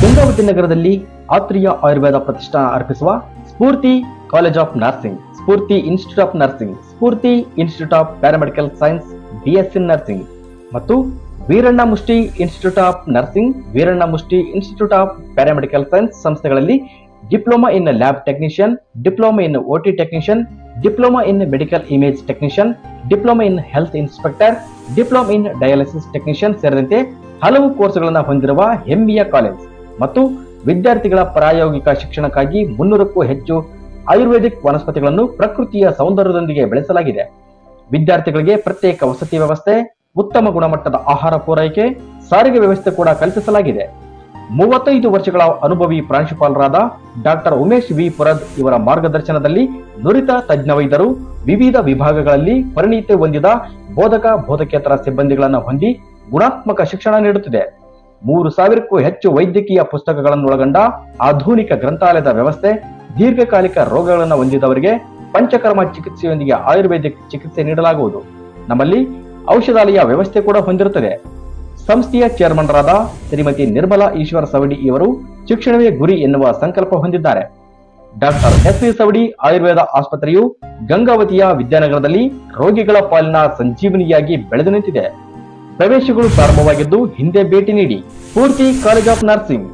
ಗಂಗಾವತಿ ನಗರದಲ್ಲಿ ಆತ್ರಿಯ ಆಯುರ್ವೇದ ಪ್ರತಿಷ್ಠಾನ ಅರ್ಪಿಸುವ Spoorthi college of nursing, Spoorthi institute of nursing, Spoorthi institute of paramedical science BSc nursing ಮತ್ತು Veeranna Mushti institute of nursing, Veeranna Mushti institute of paramedical science ಸಂಸ್ಥೆಗಳಲ್ಲಿ diploma in lab technician, diploma in OT technician, diploma in medical image technician, diploma in health inspector, diploma in dialysis technician ಸೇರಿದಂತೆ ಹಲವು ಕೋರ್ಸ್ಗಳನ್ನು ಹೊಂದಿರುವ ಹೆಮ್ಮೆಯ college ಮತ್ತು ವಿದ್ಯಾರ್ಥಿಗಳ ಪ್ರಾಯೋಗಿಕ ಶಿಕ್ಷಣಕ್ಕಾಗಿ 300ಕ್ಕೂ ಹೆಚ್ಚು ಆಯುರ್ವೇದಿಕ್ ವನಸ್ಪತಿಗಳನ್ನು ಪ್ರಕೃತಿಯ ಸೌಂದರ್ಯದೊಂದಿಗೆ ಬೆಳೆಸಲಾಗಿದೆ. ವಿದ್ಯಾರ್ಥಿಗಳಿಗೆ ಪ್ರತ್ಯೇಕ ವಸತಿ ವ್ಯವಸ್ಥೆ, ಉತ್ತಮ ಗುಣಮಟ್ಟದ ಆಹಾರ ಪೂರೈಕೆ, ಸಾರಿಗೆ ವ್ಯವಸ್ಥೆ ಕೂಡ ಕಲ್ಪಿಸಲಾಗಿದೆ. 35 ವರ್ಷಗಳ ಅನುಭವಿ ಪ್ರಾಂಶುಪಾಲರಾದ ಡಾಕ್ಟರ್ ಉಮೇಶ್ ವಿ ಪುರದ್ ಇವರ ಮಾರ್ಗದರ್ಶನದಲ್ಲಿ ನುರಿತ ತಜ್ಞ ವೈದ್ಯರು ವಿವಿಧ ವಿಭಾಗಗಳಲ್ಲಿ ಪರಿಣಿತಿ ಹೊಂದಿದ ಬೋಧಕ ಬೋಧಕೇತರ ಸಿಬ್ಬಂದಿಗಳನ್ನು ಹೊಂದಿ ಗುಣಾತ್ಮಕ ಶಿಕ್ಷಣ ನೀಡುತ್ತಿದೆ. 3,000ಕ್ಕೂ ಹೆಚ್ಚು ವೈದ್ಯಕೀಯ ಪುಸ್ತಕಗಳನ್ನು ಒಳಗೊಂಡ ಆಧುನಿಕ ಗ್ರಂಥಾಲಯದ ವ್ಯವಸ್ಥೆ, ದೀರ್ಘಕಾಲಿಕ ರೋಗಗಳನ್ನು ಹೊಂದಿದವರಿಗೆ ಪಂಚಕರ್ಮ ಚಿಕಿತ್ಸೆಯೊಂದಿಗೆ ಆಯುರ್ವೇದಿಕ್ ಚಿಕಿತ್ಸೆ ನೀಡಲಾಗುವುದು. ನಮ್ಮಲ್ಲಿ ಔಷಧಾಲಯ ವ್ಯವಸ್ಥೆ ಕೂಡ ಹೊಂದಿರುತ್ತದೆ. ಸಂಸ್ಥೆಯ ಚೇರ್ಮನ್ರಾದ ಶ್ರೀಮತಿ ನಿರ್ಮಲಾ ಈಶ್ವರ ಸವಡಿ ಇವರು ಶಿಕ್ಷಣವೇ ಗುರಿ ಎನ್ನುವ ಸಂಕಲ್ಪ ಹೊಂದಿದ್ದಾರೆ. Doctor S V. ಸವಡಿ ಆಯುರ್ವೇದ ಆಸ್ಪತ್ರೆಯು ಗಂಗಾವತಿಯ ವಿದ್ಯಾನಗರದಲ್ಲಿ ರೋಗಿಗಳ ಪಾಲಿನ ಸಂಜೀವನಿಯಾಗಿ ಬೆಳೆದು ನಿಂತಿದೆ. ಪ್ರವೇಶಗಳು ಪ್ರಾರಂಭವಾಗಿದ್ದು ಹಿಂದೆ ಭೇಟಿ ನೀಡಿ. ಸ್ಫೂರ್ತಿ ಕಾಲೇಜ್ ಆಫ್ ನರ್ಸಿಂಗ್.